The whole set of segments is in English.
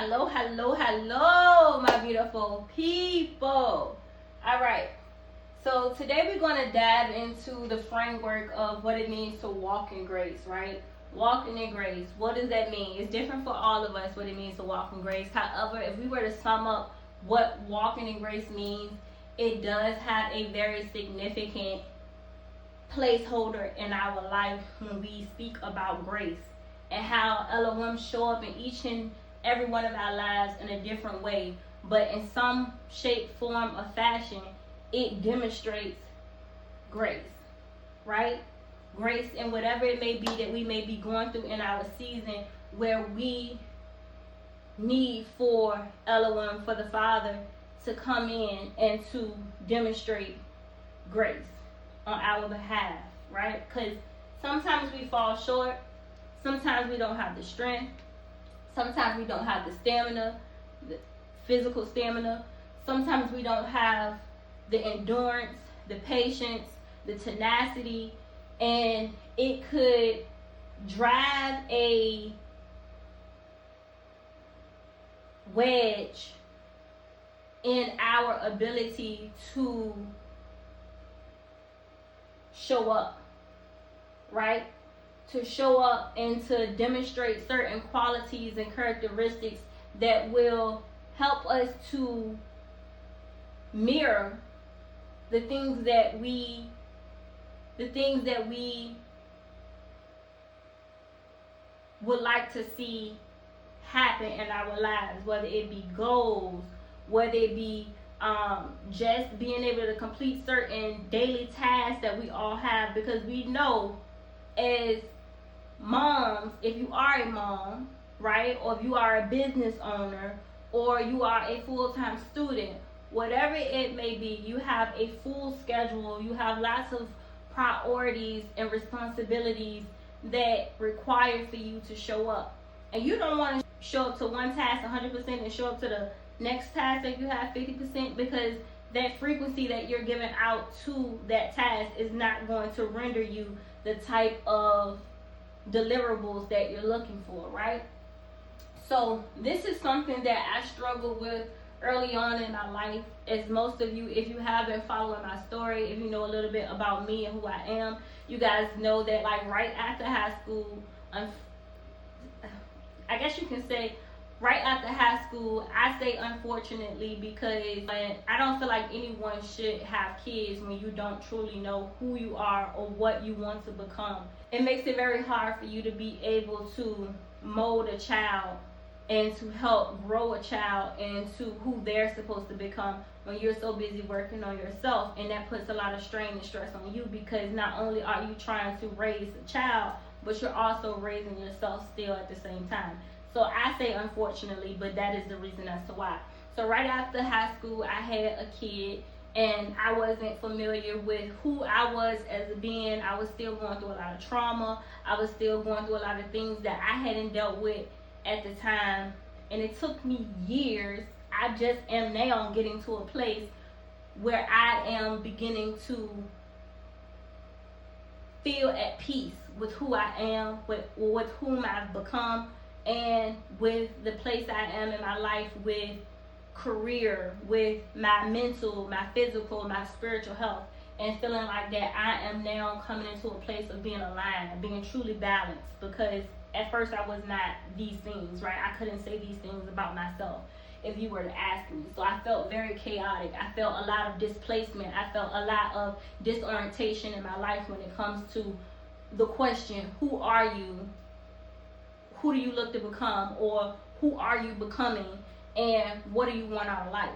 Hello, my beautiful people. All right. So today we're going to dive into the framework of what it means to walk in grace, right? Walking in grace. What does that mean? It's different for all of us what it means to walk in grace. However, if we were to sum up what walking in grace means, it does have a very significant placeholder in our life when we speak about grace and how Elohim show up in each and every one of our lives in a different way, but in some shape, form, or fashion, it demonstrates grace, right? Grace in whatever it may be that we may be going through in our season where we need for Elohim, for the Father, to come in and to demonstrate grace on our behalf, right? Because sometimes we fall short, sometimes we don't have the strength, sometimes we don't have the stamina, the physical stamina, sometimes we don't have the endurance, the patience, the tenacity, and it could drive a wedge in our ability to show up, right? To show up and to demonstrate certain qualities and characteristics that will help us to mirror the things that we would like to see happen in our lives, whether it be goals, whether it be just being able to complete certain daily tasks that we all have, because we know as moms, if you are a mom, right, or if you are a business owner, or you are a full-time student, whatever it may be, you have a full schedule, you have lots of priorities and responsibilities that require for you to show up. And you don't want to show up to one task 100% and show up to the next task that you have 50%, because that frequency that you're giving out to that task is not going to render you the type of deliverables that you're looking for, right? So this is something that I struggled with early on in my life. As most of you, if you have been following my story, if you know a little bit about me and who I am, you guys know that like right after high school, I guess you can say right after high school, I say unfortunately because I don't feel like anyone should have kids when you don't truly know who you are or what you want to become. It makes it very hard for you to be able to mold a child and to help grow a child into who they're supposed to become when you're so busy working on yourself. And that puts a lot of strain and stress on you, because not only are you trying to raise a child, but you're also raising yourself still at the same time. So I say unfortunately, but that is the reason as to why. So right after high school, I had a kid, and I wasn't familiar with who I was as a being. I was still going through a lot of trauma. I was still going through a lot of things that I hadn't dealt with at the time. And it took me years. I just am now getting to a place where I am beginning to feel at peace with who I am, with whom I've become, and with the place I am in my life, with career, with my mental, my physical, my spiritual health, and feeling like that I am now coming into a place of being aligned, being truly balanced, because at first I was not these things, right? I couldn't say these things about myself if you were to ask me. So I felt very chaotic. I felt a lot of displacement. I felt a lot of disorientation in my life when it comes to the question, who are you? Who do you look to become? Or who are you becoming? And what do you want out of life?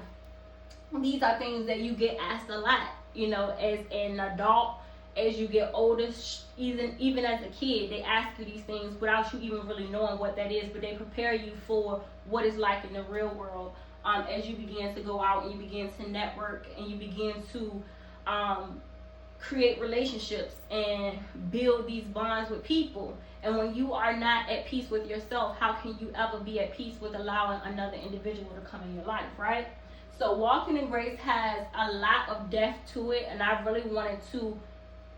These are things that you get asked a lot, you know, as an adult, as you get older, even as a kid, they ask you these things without you even really knowing what that is, but they prepare you for what it's like in the real world as you begin to go out and you begin to network and you begin to create relationships and build these bonds with people. And when you are not at peace with yourself, how can you ever be at peace with allowing another individual to come in your life, right? So walking in grace has a lot of depth to it, and I really wanted to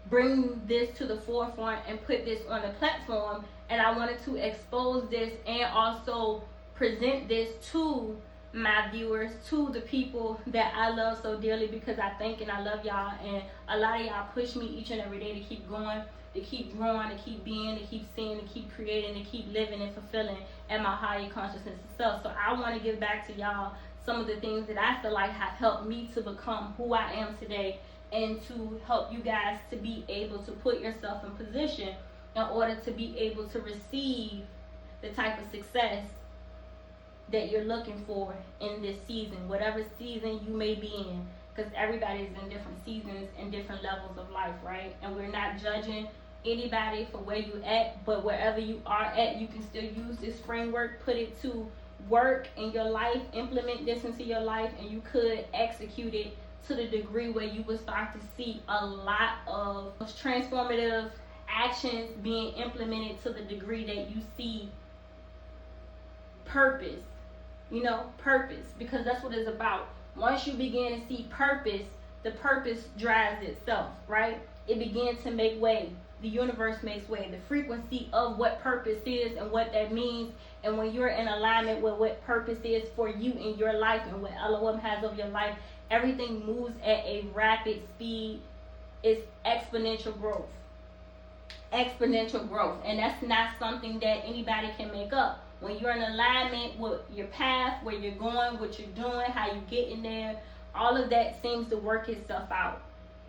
bring this to the forefront and put this on the platform, and I wanted to expose this and also present this to my viewers, to the people that I love so dearly, because I think and I love y'all, and a lot of y'all push me each and every day to keep going, to keep growing, to keep being, to keep seeing, to keep creating, to keep living and fulfilling at my higher consciousness of self. So I want to give back to y'all some of the things that I feel like have helped me to become who I am today, and to help you guys to be able to put yourself in position in order to be able to receive the type of success that you're looking for in this season, whatever season you may be in, because everybody is in different seasons and different levels of life, right? And we're not judging anybody for where you at, but wherever you are at, you can still use this framework, put it to work in your life, implement this into your life, and you could execute it to the degree where you will start to see a lot of transformative actions being implemented to the degree that you see purpose, purpose, because that's what it's about. Once you begin to see purpose, the purpose drives itself, right? It begins to make way. The universe makes way. The frequency of what purpose is and what that means, and when you're in alignment with what purpose is for you in your life and what Elohim has of your life, everything moves at a rapid speed. It's exponential growth. Exponential growth. And that's not something that anybody can make up. When you're in alignment with your path, where you're going, what you're doing, how you get in there, all of that seems to work itself out.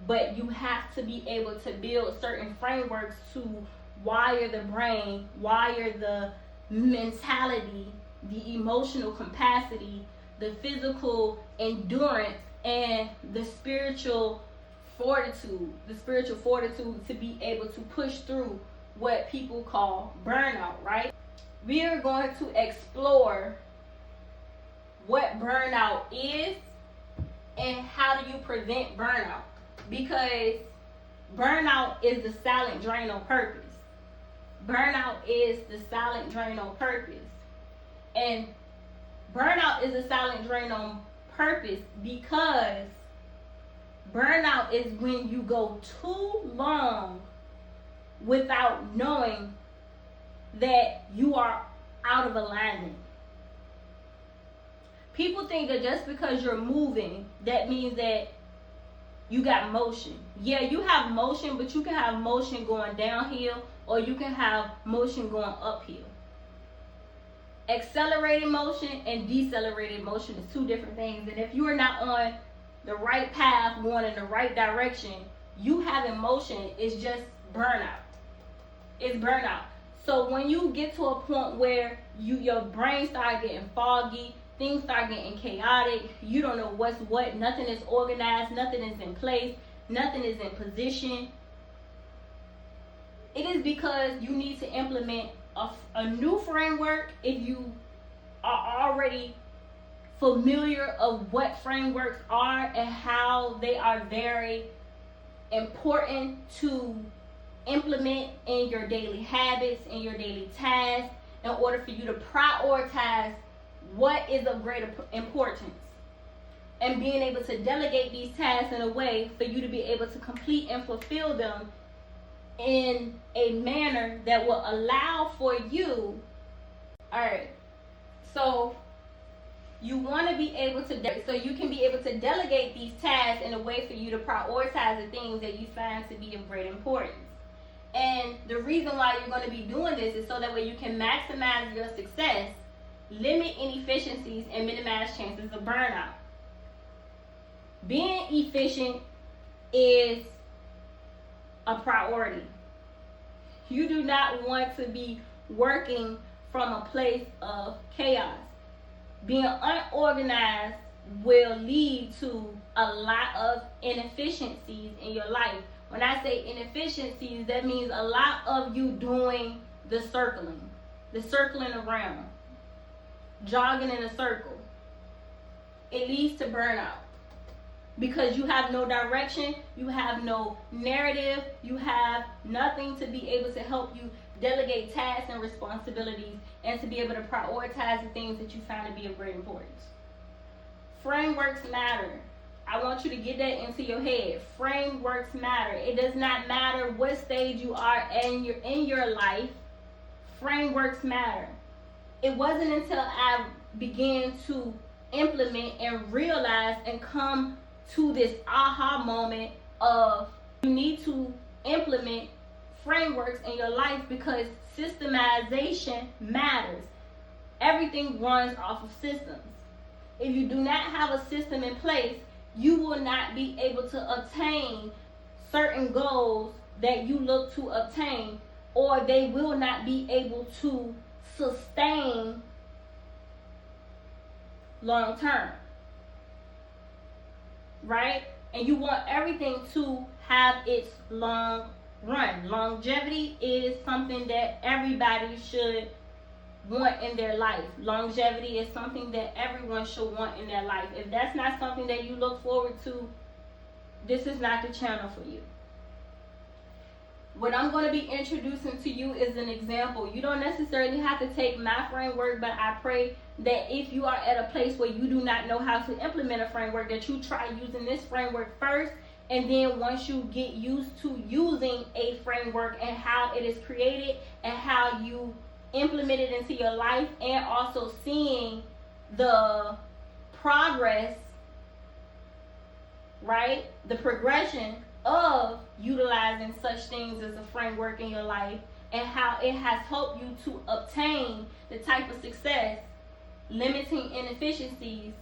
But you have to be able to build certain frameworks to wire the brain, wire the mentality, the emotional capacity, the physical endurance, and the spiritual fortitude to be able to push through what people call burnout, right? We are going to explore what burnout is and how do you prevent burnout, because burnout is the silent drain on purpose. Burnout is the silent drain on purpose. And burnout is a silent drain on purpose because burnout is when you go too long without knowing that you are out of alignment. People think that just because you're moving, that means that you got motion. Yeah, you have motion, but you can have motion going downhill or you can have motion going uphill. Accelerated motion and decelerated motion is two different things. And if you are not on the right path, going in the right direction, you having motion is just burnout. It's burnout. So when you get to a point where your brain start getting foggy, things start getting chaotic, you don't know what's what, nothing is organized, nothing is in place, nothing is in position, it is because you need to implement a new framework. If you are already familiar of what frameworks are and how they are very important to implement in your daily habits, in your daily tasks, in order for you to prioritize what is of greater importance, and being able to delegate these tasks in a way for you to be able to complete and fulfill them in a manner that will allow for you. All right, so you want to be able to, so you can be able to delegate these tasks in a way for you to prioritize the things that you find to be of great importance. And the reason why you're going to be doing this is so that way you can maximize your success, limit inefficiencies, and minimize chances of burnout. Being efficient is a priority. You do not want to be working from a place of chaos. Being unorganized will lead to a lot of inefficiencies in your life. When I say inefficiencies, that means a lot of you doing the circling around, jogging in a circle. It leads to burnout because you have no direction, you have no narrative, you have nothing to be able to help you delegate tasks and responsibilities and to be able to prioritize the things that you find to be of great importance. Frameworks matter. I want you to get that into your head. Frameworks matter. It does not matter what stage you are in your life. Frameworks matter. it wasn't until I began to implement and realize and come to this aha moment of you need to implement frameworks in your life because systemization matters. Everything runs off of systems. If you do not have a system in place, you will not be able to obtain certain goals that you look to obtain, or they will not be able to sustain long term. Right? And you want everything to have its long run. Longevity is something that everybody should want in their life. Longevity is something that everyone should want in their life. If that's not something that you look forward to, this is not the channel for you. What I'm going to be introducing to you is an example. You don't necessarily have to take my framework, but I pray that if you are at a place where you do not know how to implement a framework, that you try using this framework first, and then once you get used to using a framework and how it is created and how you implement it into your life, and also seeing the progress, right? The progression of utilizing such things as a framework in your life and how it has helped you to obtain the type of success, limiting inefficiencies,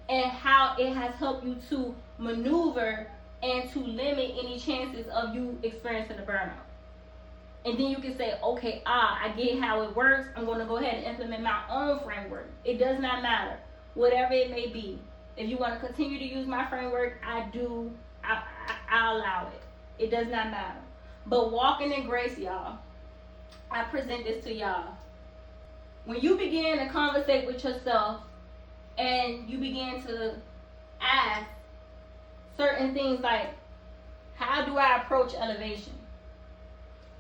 and how it has helped you to maneuver and to limit any chances of you experiencing a burnout. And then you can say, okay, I get how it works. I'm going to go ahead and implement my own framework. It does not matter, whatever it may be. If you want to continue to use my framework, I allow it. It does not matter. But walking in grace, y'all, I present this to y'all. When you begin to conversate with yourself and you begin to ask certain things like, how do I approach elevation?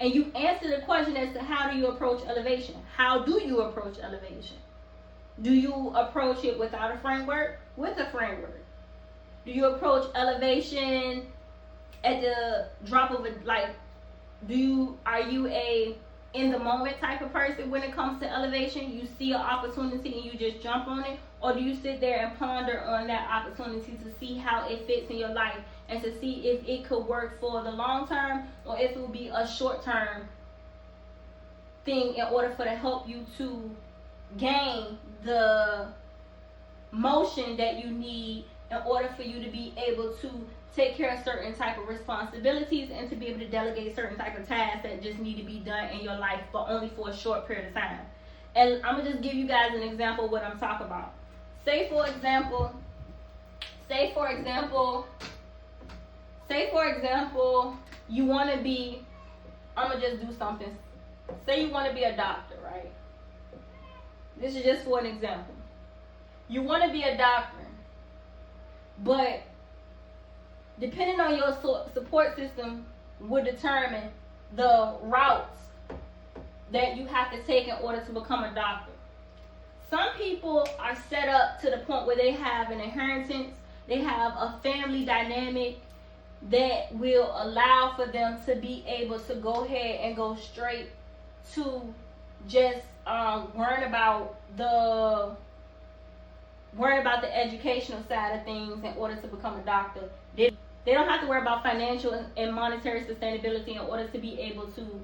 And you answer the question as to how do you approach elevation? How do you approach elevation? Do you approach it without a framework? With a framework. Do you approach elevation at the drop of a, like, are you a in the moment type of person when it comes to elevation? You see an opportunity and you just jump on it? Or do you sit there and ponder on that opportunity to see how it fits in your life and to see if it could work for the long term or if it will be a short term thing in order for to help you to gain the motion that you need in order for you to be able to take care of certain type of responsibilities and to be able to delegate certain type of tasks that just need to be done in your life, but only for a short period of time. And I'm gonna just give you guys an example of what I'm talking about. Say for example, you want to be, I'm gonna just do something. Say you want to be a doctor, right? This is just for an example. You want to be a doctor, but depending on your support system will determine the routes that you have to take in order to become a doctor. Some people are set up to the point where they have an inheritance, they have a family dynamic that will allow for them to be able to go ahead and go straight to just worrying about the educational side of things in order to become a doctor. They don't have to worry about financial and monetary sustainability in order to be able to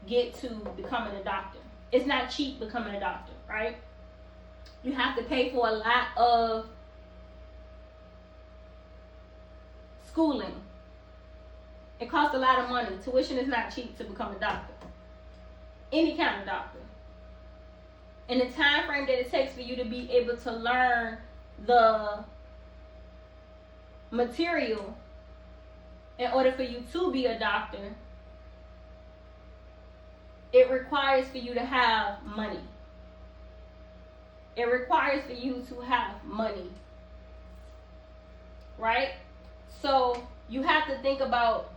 get to becoming a doctor. It's not cheap becoming a doctor, right? You have to pay for a lot of schooling. It costs a lot of money. Tuition is not cheap to become a doctor. Any kind of doctor. And the time frame that it takes for you to be able to learn the material in order for you to be a doctor, it requires for you to have money. It requires for you to have money. Right? So you have to think about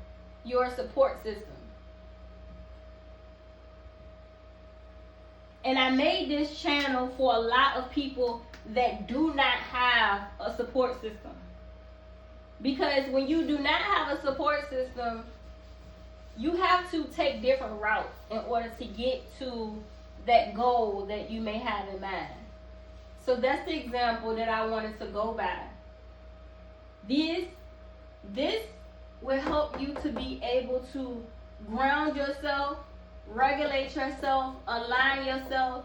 your support system. And I made this channel for a lot of people that do not have a support system. Because when you do not have a support system, you have to take different routes in order to get to that goal that you may have in mind. So that's the example that I wanted to go by. This will help you to be able to ground yourself, regulate yourself, align yourself,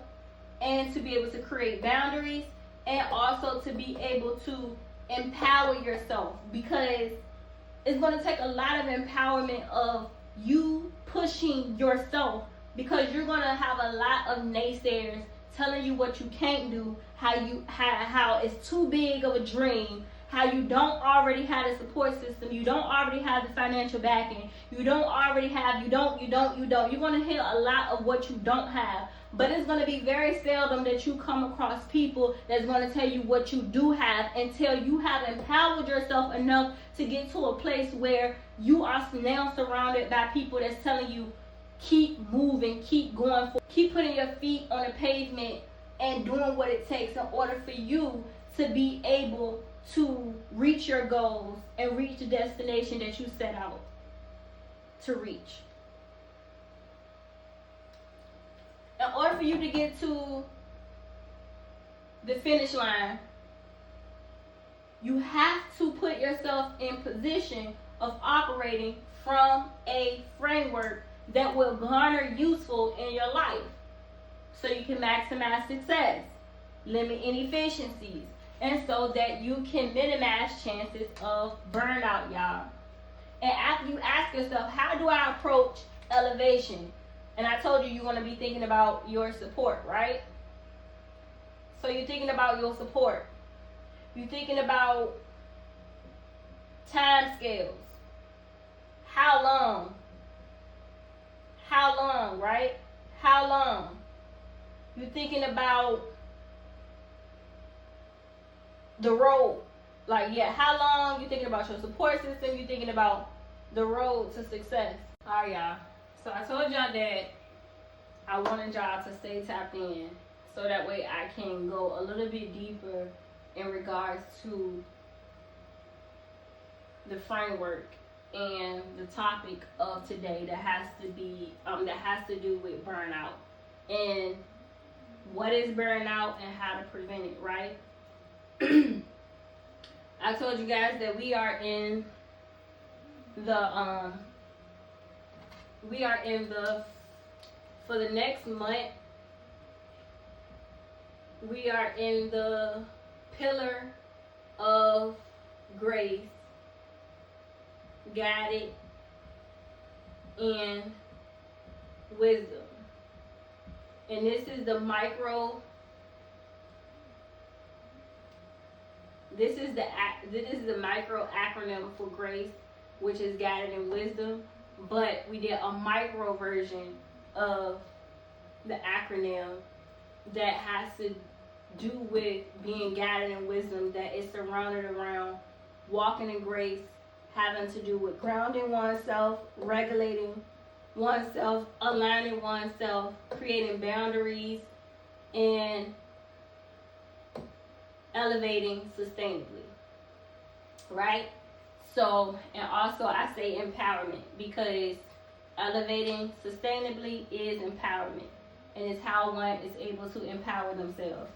and to be able to create boundaries, and also to be able to empower yourself, because it's going to take a lot of empowerment of you pushing yourself, because you're going to have a lot of naysayers telling you what you can't do, how it's too big of a dream, how you don't already have a support system, you don't already have the financial backing, you don't. You're going to hear a lot of what you don't have, but it's going to be very seldom that you come across people that's going to tell you what you do have until you have empowered yourself enough to get to a place where you are now surrounded by people that's telling you, keep moving, keep going, keep putting your feet on the pavement and doing what it takes in order for you to be able to reach your goals and reach the destination that you set out to reach. In order for you to get to the finish line, you have to put yourself in position of operating from a framework that will garner useful in your life, so you can maximize success, limit inefficiencies, and so that you can minimize chances of burnout, y'all. And after you ask yourself, how do I approach elevation? And I told you you're going to be thinking about your support, right? So you're thinking about your support. You're thinking about time scales. How long? How long, right? How long? You're thinking about the road. Like, yeah, how long? You're thinking about your support system. You're thinking about the road to success. All right, y'all. So I told y'all that I wanted y'all to stay tapped in, so that way I can go a little bit deeper in regards to the framework and the topic of today that has to do with burnout, and what is burnout and how to prevent it, right? I told you guys that we are in the for the next month, we are in the pillar of grace, guided in wisdom. And this is the micro, this is the micro acronym for grace, which is guided in wisdom, but we did a micro version of the acronym that has to do with being guided in wisdom, that is surrounded around walking in grace, having to do with grounding oneself, regulating oneself, aligning oneself, creating boundaries, and elevating sustainably, right? So, and also I say empowerment, because elevating sustainably is empowerment, and it's how one is able to empower themselves.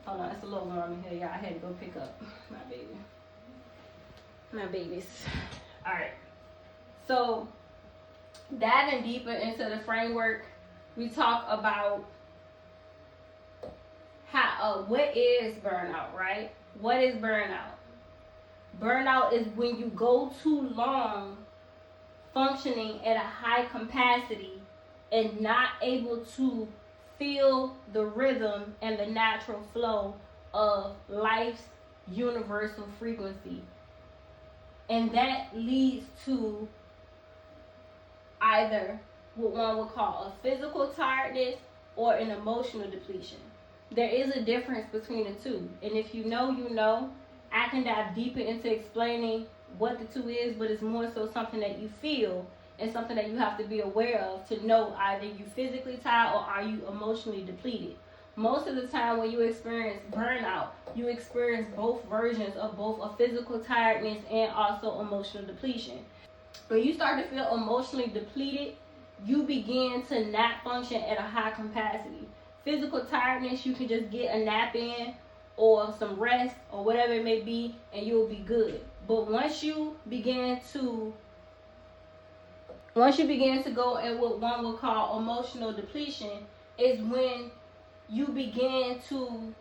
Hold on, it's a little warm in here, y'all. I had to go pick up my babies. All right. So, diving deeper into the framework, we talk about how what is burnout, right? What is burnout? Burnout is when you go too long functioning at a high capacity and not able to feel the rhythm and the natural flow of life's universal frequency. And that leads to either what one would call a physical tiredness or an emotional depletion. There is a difference between the two. And if you know, you know. I can dive deeper into explaining what the two is, but it's more so something that you feel and something that you have to be aware of to know either you physically tired or are you emotionally depleted. Most of the time when you experience burnout, you experience both versions of both a physical tiredness and also emotional depletion. When you start to feel emotionally depleted, you begin to not function at a high capacity. physical tiredness, you can just get a nap in or some rest or whatever it may be, and you'll be good. But once you begin to go in what one would call emotional depletion, is when you begin to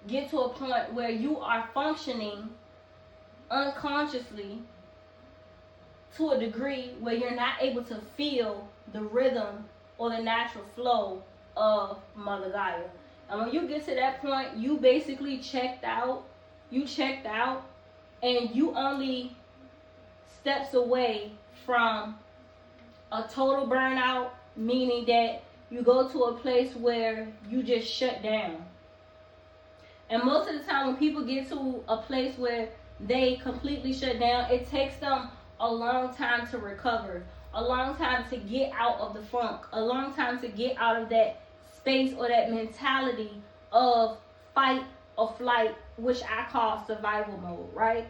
get to a point where you are functioning unconsciously to a degree where you're not able to feel the rhythm or the natural flow of Mother Gaia. And when you get to that point, you basically checked out. You checked out, and you only steps away from a total burnout, meaning that you go to a place where you just shut down. And most of the time when people get to a place where they completely shut down, it takes them a long time to recover, a long time to get out of the funk, a long time to get out of that space or that mentality of fight or flight, which I call survival mode, right?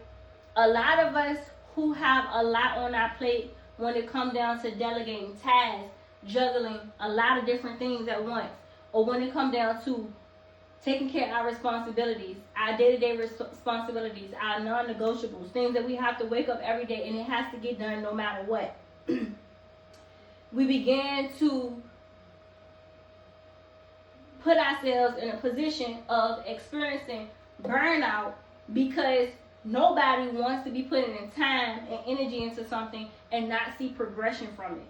A lot of us who have a lot on our plate when it comes down to delegating tasks, juggling a lot of different things at once, or when it comes down to taking care of our responsibilities, our day-to-day responsibilities, our non-negotiables, things that we have to wake up every day and it has to get done no matter what. We began to put ourselves in a position of experiencing burnout because nobody wants to be putting in time and energy into something and not see progression from it.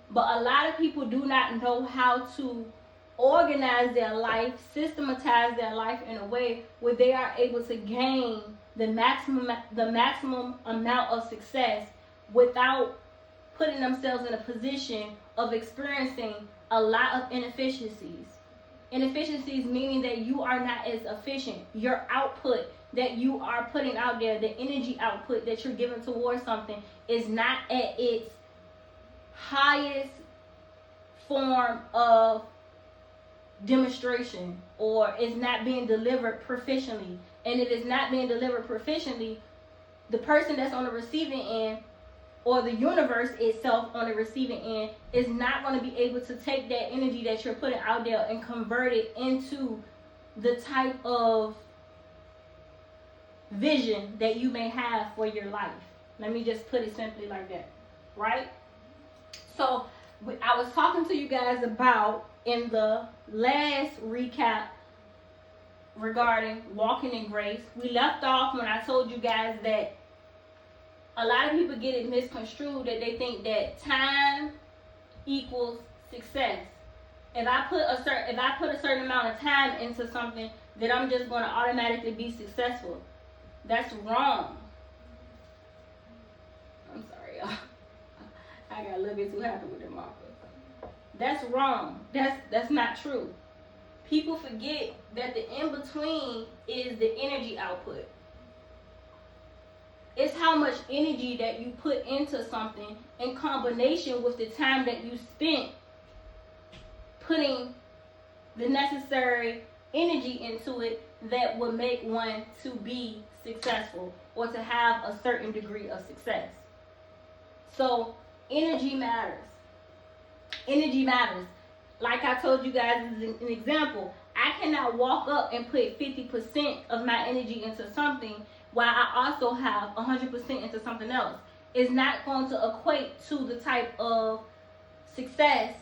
But a lot of people do not know how to organize their life, systematize their life in a way where they are able to gain the maximum amount of success without putting themselves in a position of experiencing a lot of inefficiencies. Inefficiencies meaning that you are not as efficient. Your output that you are putting out there, the energy output that you're giving towards something, is not at its highest form of demonstration, or is not being delivered proficiently. And if it's not being delivered proficiently, the person that's on the receiving end, or the universe itself on the receiving end, is not going to be able to take that energy that you're putting out there and convert it into the type of vision that you may have for your life. Let me just put it simply like that, right? So I was talking to you guys about, in the last recap regarding walking in grace, we left off when I told you guys that a lot of people get it misconstrued, that they think that time equals success. If I put a certain amount of time into something, that I'm just going to automatically be successful. That's wrong. I'm sorry, y'all. I got a little bit too happy with the marker. That's wrong. That's not true. People forget that the in-between is the energy output. It's how much energy that you put into something in combination with the time that you spent putting the necessary energy into it that would make one to be successful or to have a certain degree of success. So energy matters. Energy matters. Like I told you guys as an example, I cannot walk up and put 50% of my energy into something while I also have 100% into something else. It's not going to equate to the type of success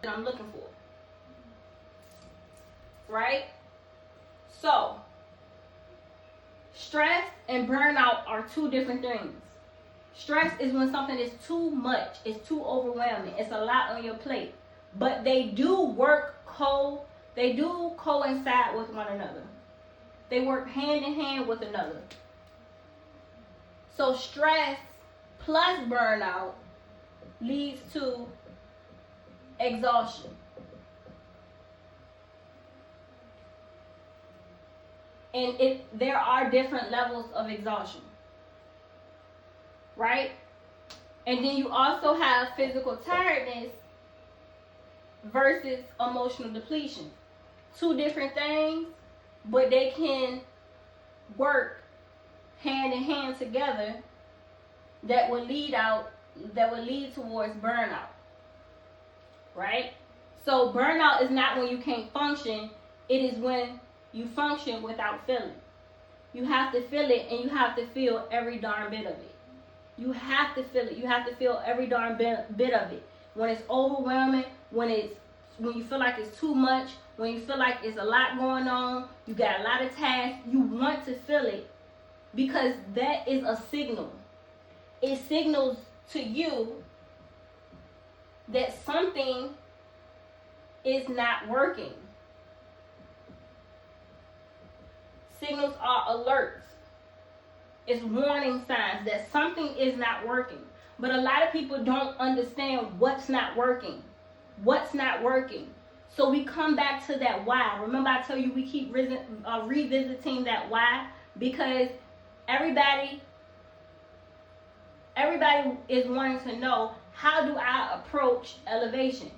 that I'm looking for. Right? So, stress and burnout are two different things. Stress is when something is too much, it's too overwhelming, it's a lot on your plate. But they do coincide with one another. They work hand in hand with another. So stress plus burnout leads to exhaustion. And there are different levels of exhaustion. Right? And then you also have physical tiredness versus emotional depletion. Two different things, but they can work hand in hand together that will lead towards burnout. Right? So burnout is not when you can't function. It is when you function without feeling. You have to feel it, and you have to feel every darn bit of it. You have to feel it. You have to feel every darn bit of it. When it's overwhelming, when you feel like it's too much, when you feel like it's a lot going on, you got a lot of tasks, you want to feel it, because that is a signal. It signals to you that something is not working. Signals are alerts. It's warning signs that something is not working. But a lot of people don't understand what's not working. What's not working. So we come back to that why. Remember, I tell you we keep revisiting that why, because everybody is wanting to know, how do I approach elevation?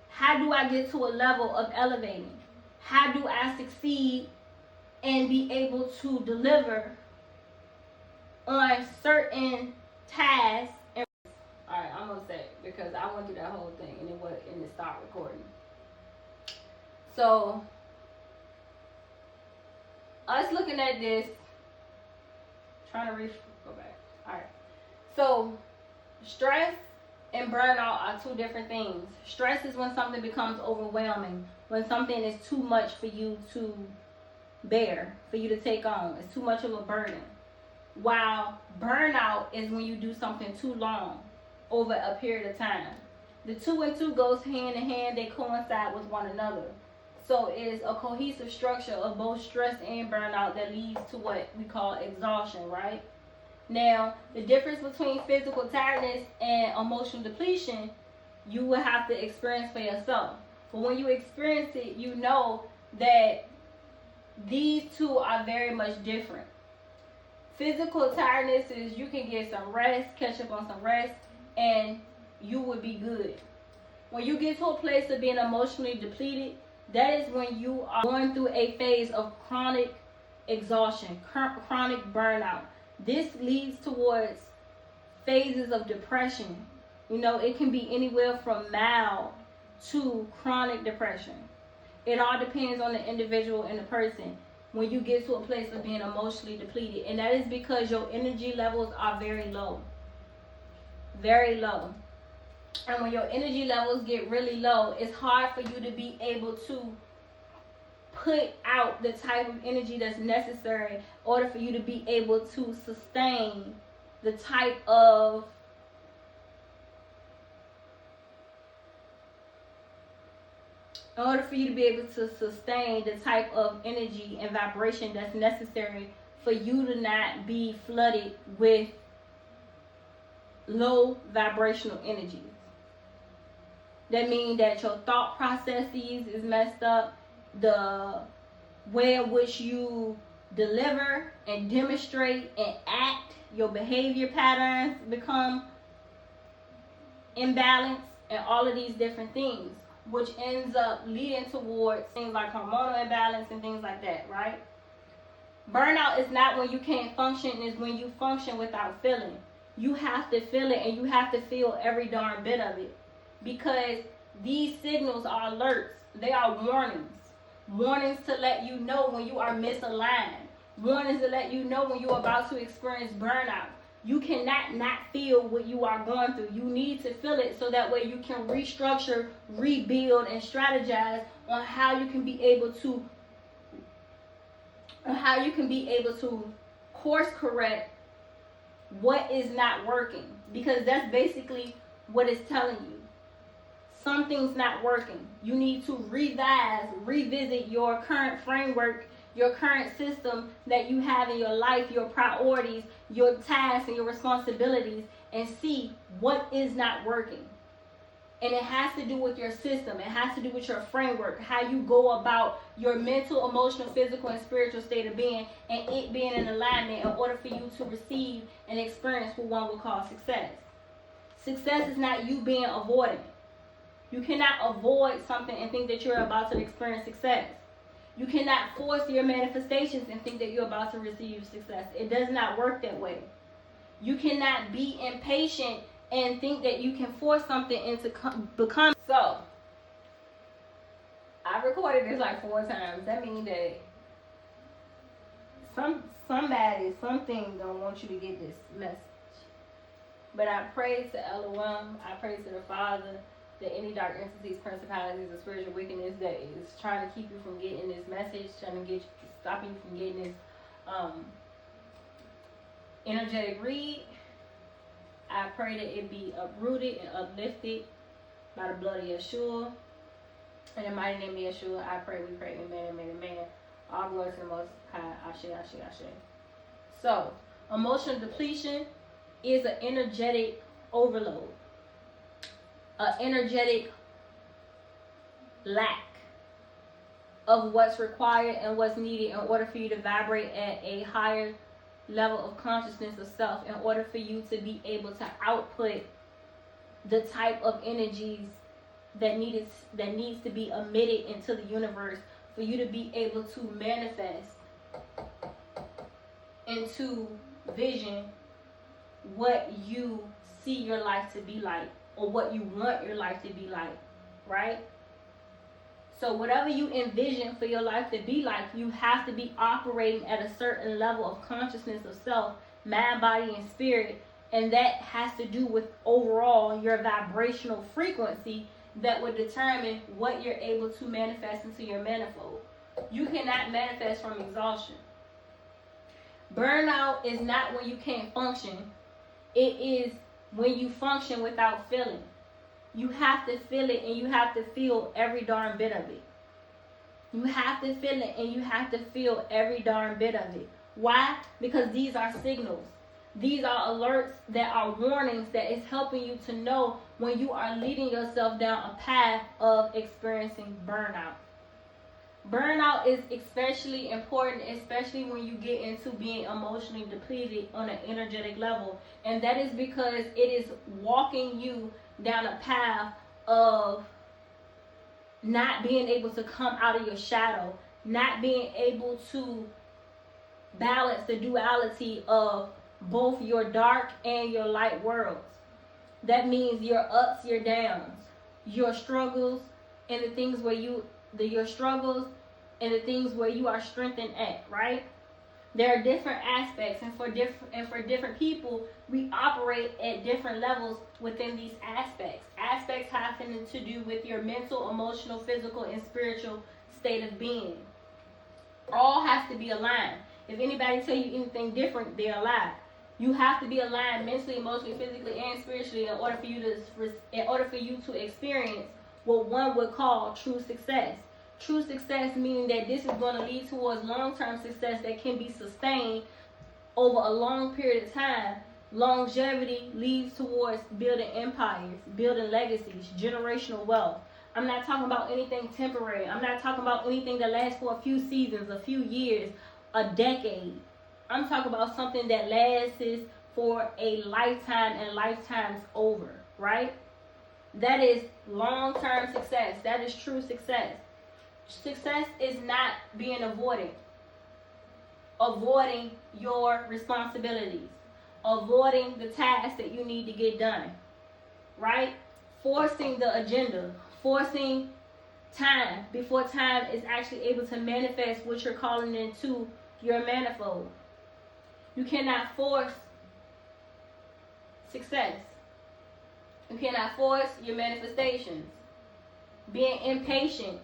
How do I get to a level of elevating? How do I succeed and be able to deliver on certain tasks? All right, I'm gonna say it because I went through that whole thing and it stopped recording. So us looking at this, trying to go back. All right. So stress and burnout are two different things. Stress is when something becomes overwhelming, when something is too much for you to bear, for you to take on. It's too much of a burden. While burnout is when you do something too long over a period of time. The two and two goes hand in hand. They coincide with one another. So it is a cohesive structure of both stress and burnout that leads to what we call exhaustion, right? Now, the difference between physical tiredness and emotional depletion, you will have to experience for yourself. But when you experience it, you know that these two are very much different. Physical tiredness is you can get some rest, catch up on some rest, and you would be good. When you get to a place of being emotionally depleted, that is when you are going through a phase of chronic exhaustion, chronic burnout. This leads towards phases of depression. You know, it can be anywhere from mild to chronic depression. It all depends on the individual and the person when you get to a place of being emotionally depleted. And that is because your energy levels are very low. Very low. And when your energy levels get really low, it's hard for you to be able to put out the type of energy that's necessary in order for you to be able to sustain the type of energy and vibration that's necessary for you to not be flooded with low vibrational energies. That means that your thought processes is messed up. The way in which you deliver and demonstrate and act, your behavior patterns become imbalanced, and all of these different things, which ends up leading towards things like hormonal imbalance and things like that, right? Burnout is not when you can't function, it's when you function without feeling. You have to feel it, and you have to feel every darn bit of it, because these signals are alerts. They are warnings. Warnings to let you know when you are misaligned. Warnings to let you know when you're about to experience burnout. You cannot not feel what you are going through. You need to feel it so that way you can restructure, rebuild, and strategize on how you can be able to course correct what is not working, because that's basically what it's telling you. Something's not working. You need to revisit your current framework, your current system that you have in your life, your priorities, your tasks, and your responsibilities, and see what is not working. And it has to do with your system. It has to do with your framework, how you go about your mental, emotional, physical, and spiritual state of being, and it being in alignment in order for you to receive and experience what one would call success. Success is not you being avoidant. You cannot avoid something and think that you're about to experience success. You cannot force your manifestations and think that you're about to receive success. It does not work that way. You cannot be impatient and think that you can force something into become. So, I recorded this like 4 times. That means that somebody, something don't want you to get this message. But I pray to Elohim, I pray to the Father, that any dark entities, principalities, or spiritual wickedness that is trying to keep you from getting this message, trying to stop you from getting this energetic read, I pray that it be uprooted and uplifted by the blood of Yeshua. In the mighty name of Yeshua, I pray, we pray, amen, amen, amen. All glory to the Most High, Ashe, Ashe, Ashe. So, emotional depletion is an energetic overload, an energetic lack of what's required and what's needed in order for you to vibrate at a higher level of consciousness of self, in order for you to be able to output the type of energies that needs to be emitted into the universe, for you to be able to manifest into vision what you see your life to be like, or what you want your life to be like, right? So whatever you envision for your life to be like, you have to be operating at a certain level of consciousness of self, mind, body, and spirit. And that has to do with overall your vibrational frequency that would determine what you're able to manifest into your manifold. You cannot manifest from exhaustion. Burnout is not when you can't function. It is when you function without feeling. You have to feel it, and you have to feel every darn bit of it. You have to feel it, and you have to feel every darn bit of it. Why? Because these are signals. These are alerts that are warnings that is helping you to know when you are leading yourself down a path of experiencing burnout. Burnout is especially important, especially when you get into being emotionally depleted on an energetic level. And that is because it is walking you down a path of not being able to come out of your shadow, not being able to balance the duality of both your dark and your light worlds. That means your ups, your downs, your struggles, and the things where your struggles and the things where you are strengthened at, right? There are different aspects, and for different people, we operate at different levels within these aspects. Aspects having to do with your mental, emotional, physical, and spiritual state of being. All has to be aligned. If anybody tell you anything different, they're a lie. You have to be aligned mentally, emotionally, physically, and spiritually in order for you to experience what one would call true success. True success meaning that this is going to lead towards long-term success that can be sustained over a long period of time. Longevity leads towards building empires, building legacies, generational wealth. I'm not talking about anything temporary. I'm not talking about anything that lasts for a few seasons, a few years, a decade. I'm talking about something that lasts for a lifetime and lifetimes over, right? That is long-term success. That is true success. Success is not being avoiding your responsibilities, avoiding the tasks that you need to get done, right? Forcing the agenda, forcing time before time is actually able to manifest what you're calling into your manifold. You cannot force success. You cannot force your manifestations. Being impatient,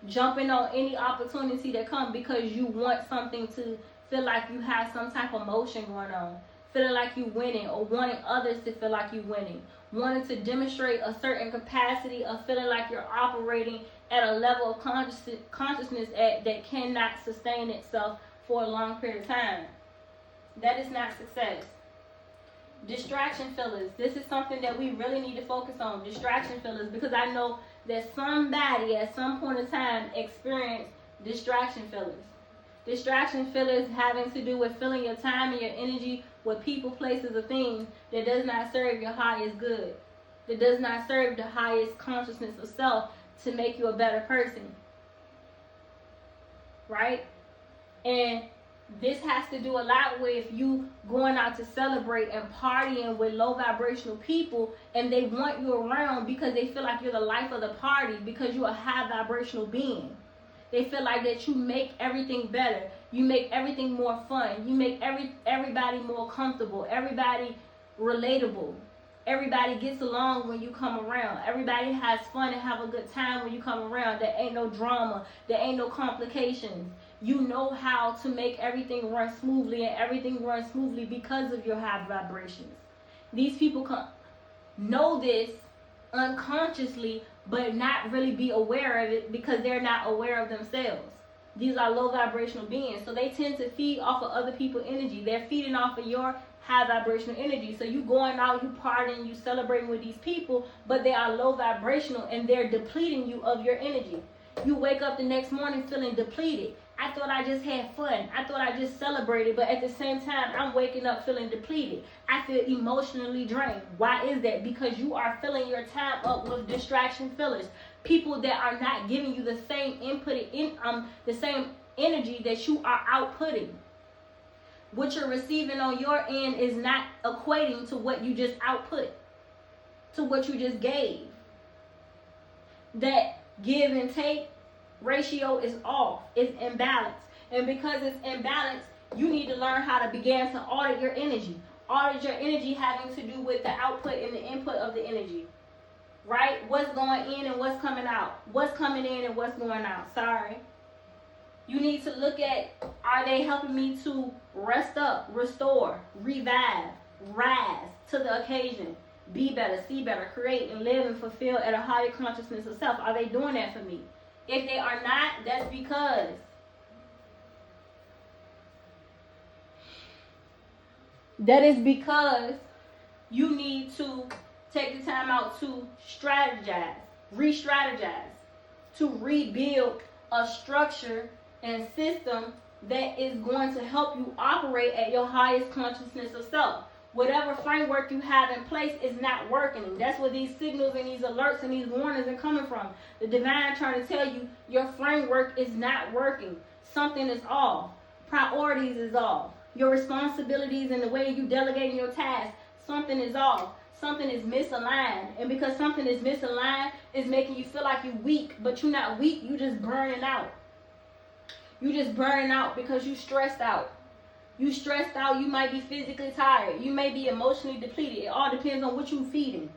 jumping on any opportunity that comes because you want something to feel like you have some type of motion going on, feeling like you winning, or wanting others to feel like you winning, wanting to demonstrate a certain capacity of feeling like you're operating at a level of consciousness that cannot sustain itself for a long period of time. That is not success. Distraction fillers. This is something that we really need to focus on. Distraction fillers, because I know that somebody at some point in time experienced distraction fillers. Distraction fillers having to do with filling your time and your energy with people, places, or things that does not serve your highest good, that does not serve the highest consciousness of self to make you a better person, right? And This has to do a lot with you going out to celebrate and partying with low vibrational people, and they want you around because they feel like you're the life of the party, because you're a high vibrational being. They feel like that you make everything better. You make everything more fun. You make everybody more comfortable. Everybody relatable. Everybody gets along when you come around. Everybody has fun and have a good time when you come around. There ain't no drama. There ain't no complications. You know how to make everything run smoothly, and everything runs smoothly because of your high vibrations. These people know this unconsciously, but not really be aware of it because they're not aware of themselves. These are low vibrational beings, so they tend to feed off of other people's energy. They're feeding off of your high vibrational energy. So you going out, you partying, you celebrating with these people, but they are low vibrational and they're depleting you of your energy. You wake up the next morning feeling depleted. I thought I just had fun. I thought I just celebrated, but at the same time, I'm waking up feeling depleted. I feel emotionally drained. Why is that? Because you are filling your time up with distraction fillers. People that are not giving you the same the same energy that you are outputting. What you're receiving on your end is not equating to what you just output, to what you just gave. That give and take ratio is off. It's imbalanced. And because it's imbalanced, you need to learn how to begin to audit your energy. Audit your energy having to do with the output and the input of the energy. Right? What's going in and what's coming out. What's coming in and what's going out. Sorry. You need to look at, are they helping me to rest up, restore, revive, rise to the occasion, be better, see better, create and live and fulfill at a higher consciousness of self? Are they doing that for me? If they are not, that's because you need to take the time out to strategize, re-strategize, to rebuild a structure and system that is going to help you operate at your highest consciousness of self. Whatever framework you have in place is not working. That's where these signals and these alerts and these warnings are coming from. The divine trying to tell you your framework is not working. Something is off. Priorities is off. Your responsibilities and the way you delegate your tasks, something is off. Something is misaligned. And because something is misaligned, it's making you feel like you're weak. But you're not weak. You're just burning out. You just burning out because you stressed out. You stressed out, you might be physically tired. You may be emotionally depleted. It all depends on what you're feeding.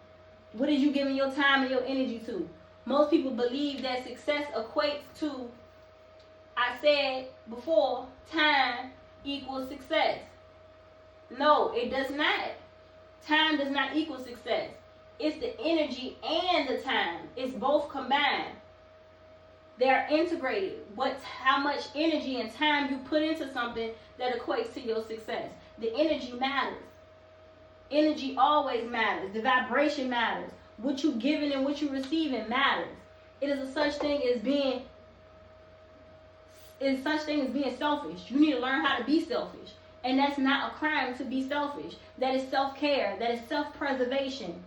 What is you giving your time and your energy to? Most people believe that success equates to, I said before, time equals success. No, it does not. Time does not equal success. It's the energy and the time. It's both combined. They're integrated. How much energy and time you put into something that equates to your success. The energy matters. Energy always matters. The vibration matters. What you giving and what you receiving matters. It is a such thing as being selfish. You need to learn how to be selfish. And that's not a crime to be selfish. That is self-care. That is self-preservation.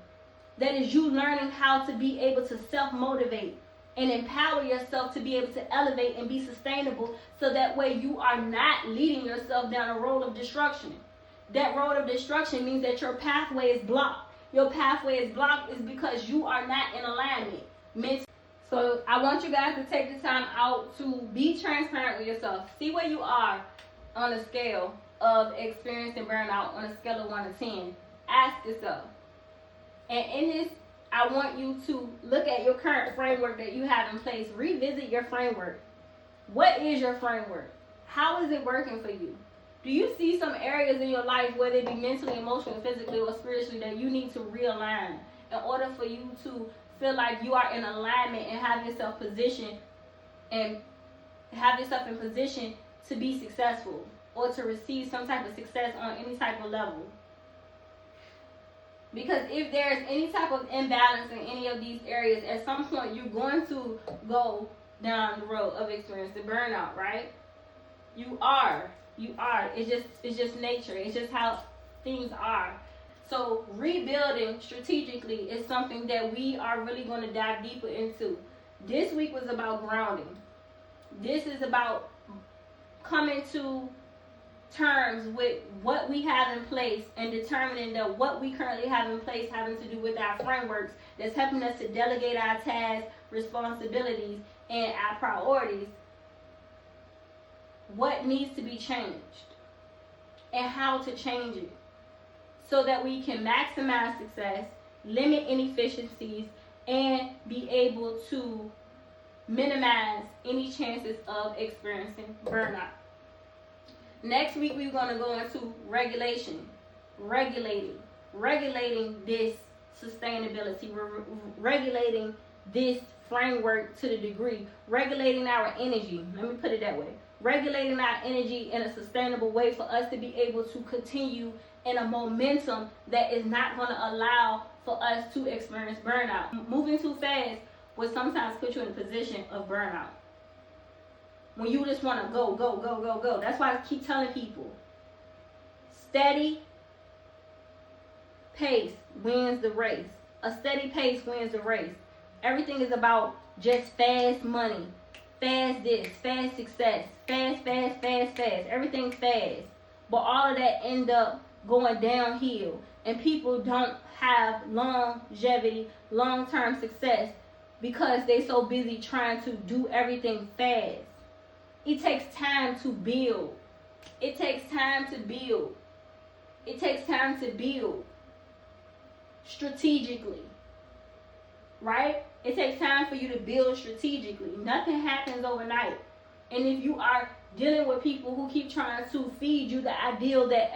That is you learning how to be able to self-motivate and empower yourself to be able to elevate and be sustainable, so that way you are not leading yourself down a road of destruction. That road of destruction means that your pathway is blocked. Your pathway is blocked is because you are not in alignment. So I want you guys to take the time out to be transparent with yourself. See where you are on a scale of experiencing burnout on a scale of 1 to 10. Ask yourself. And in this, I want you to look at your current framework that you have in place. Revisit your framework. What is your framework? How is it working for you? Do you see some areas in your life, whether it be mentally, emotionally, physically, or spiritually, that you need to realign in order for you to feel like you are in alignment and have yourself positioned and have yourself in position to be successful or to receive some type of success on any type of level? Because if there's any type of imbalance in any of these areas, at some point you're going to go down the road of experiencing burnout, right? You are. It's just nature. It's just how things are. So rebuilding strategically is something that we are really going to dive deeper into. This week was about grounding. This is about coming to terms with what we have in place and determining that what we currently have in place having to do with our frameworks that's helping us to delegate our tasks, responsibilities, and our priorities, what needs to be changed and how to change it so that we can maximize success, limit inefficiencies, and be able to minimize any chances of experiencing burnout. Next week, we're going to go into regulating this sustainability, regulating this framework to the degree, regulating our energy. Let me put it that way. Regulating our energy in a sustainable way for us to be able to continue in a momentum that is not going to allow for us to experience burnout. Moving too fast will sometimes put you in a position of burnout. When you just want to go. That's why I keep telling people, steady pace wins the race. A steady pace wins the race. Everything is about just fast money, fast this, fast success, fast. Everything's fast. But all of that end up going downhill. And people don't have longevity, long-term success because they're so busy trying to do everything fast. It takes time to build. It takes time to build. It takes time to build strategically. Right? It takes time for you to build strategically. Nothing happens overnight. And if you are dealing with people who keep trying to feed you the ideal that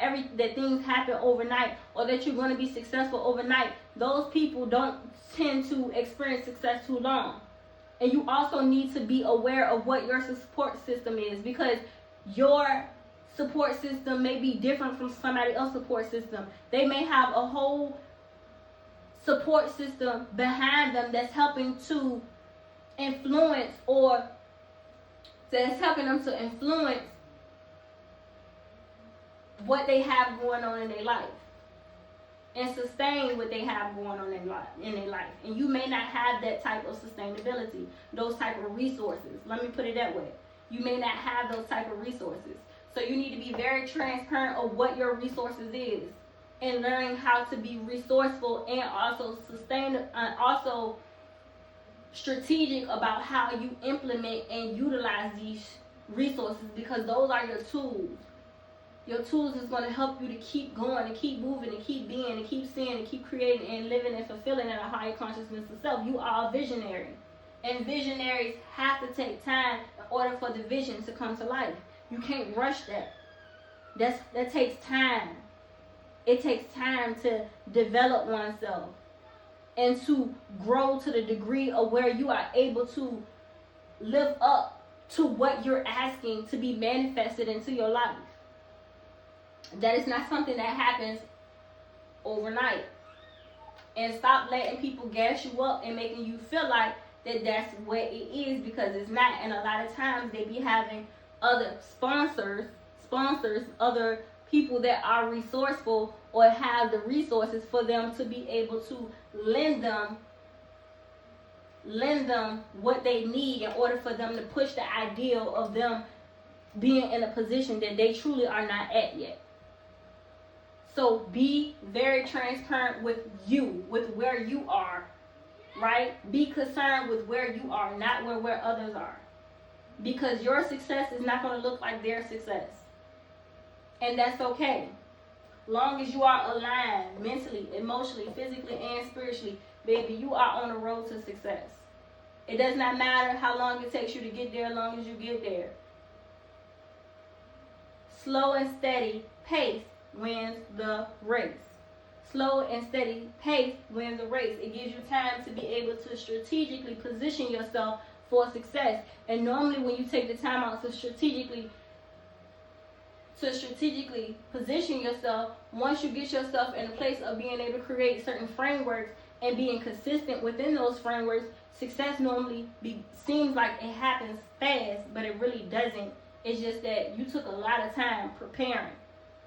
things happen overnight or that you're going to be successful overnight, those people don't tend to experience success too long. And you also need to be aware of what your support system is, because your support system may be different from somebody else's support system. They may have a whole support system behind them that's helping to influence or that's helping them to influence what they have going on in their life and sustain what they have going on in their life. And you may not have that type of sustainability, those type of resources. Let me put it that way. You may not have those type of resources. So you need to be very transparent of what your resources is and learning how to be resourceful and also strategic about how you implement and utilize these resources, because those are your tools. Your tools is going to help you to keep going and keep moving and keep being and keep seeing and keep creating and living and fulfilling in a higher consciousness of self. You are a visionary. And visionaries have to take time in order for the vision to come to life. You can't rush that. That takes time. It takes time to develop oneself and to grow to the degree of where you are able to live up to what you're asking to be manifested into your life. That is not something that happens overnight. And stop letting people gas you up and making you feel like that's what it is, because it's not. And a lot of times they be having other sponsors, other people that are resourceful or have the resources for them to be able to lend them what they need in order for them to push the ideal of them being in a position that they truly are not at yet. So be very transparent with you, with where you are, right? Be concerned with where you are, not where others are. Because your success is not going to look like their success. And that's okay. Long as you are aligned mentally, emotionally, physically, and spiritually, baby, you are on the road to success. It does not matter how long it takes you to get there, as long as you get there. Slow and steady pace wins the race. Slow and steady pace wins the race. It gives you time to be able to strategically position yourself for success. And normally when you take the time out to strategically position yourself, once you get yourself in a place of being able to create certain frameworks and being consistent within those frameworks, success normally seems like it happens fast, but it really doesn't. It's just that you took a lot of time preparing,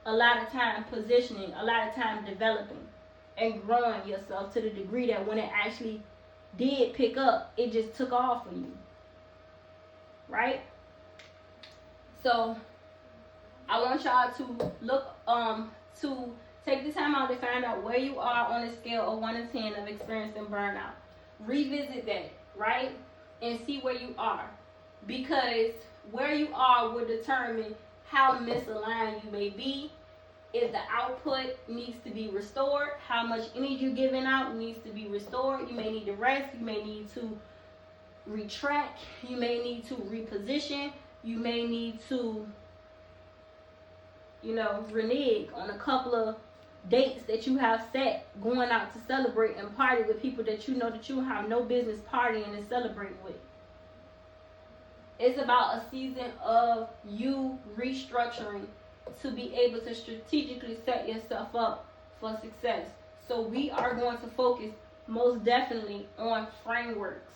a lot of time positioning, a lot of time developing and growing yourself to the degree that when it actually did pick up, it just took off for you. Right? So I want y'all to look to take the time out to find out where you are on a scale of 1 to 10 of experiencing burnout. Revisit that, right? And see where you are. Because where you are will determine how misaligned you may be. If the output needs to be restored, how much energy you're giving out needs to be restored. You may need to rest. You may need to retract. You may need to reposition. You may need to, renege on a couple of dates that you have set, going out to celebrate and party with people that you know that you have no business partying and celebrating with. It's about a season of you restructuring to be able to strategically set yourself up for success. So we are going to focus most definitely on frameworks,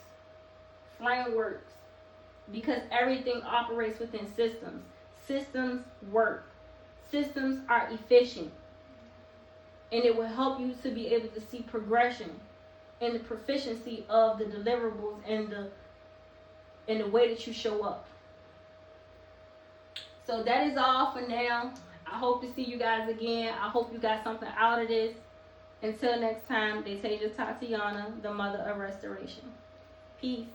because everything operates within systems. Systems work. Systems are efficient. And it will help you to be able to see progression in the proficiency of the deliverables and the way that you show up. So that is all for now. I hope to see you guys again. I hope you got something out of this. Until next time, Detasia Tatiana, the mother of restoration. Peace.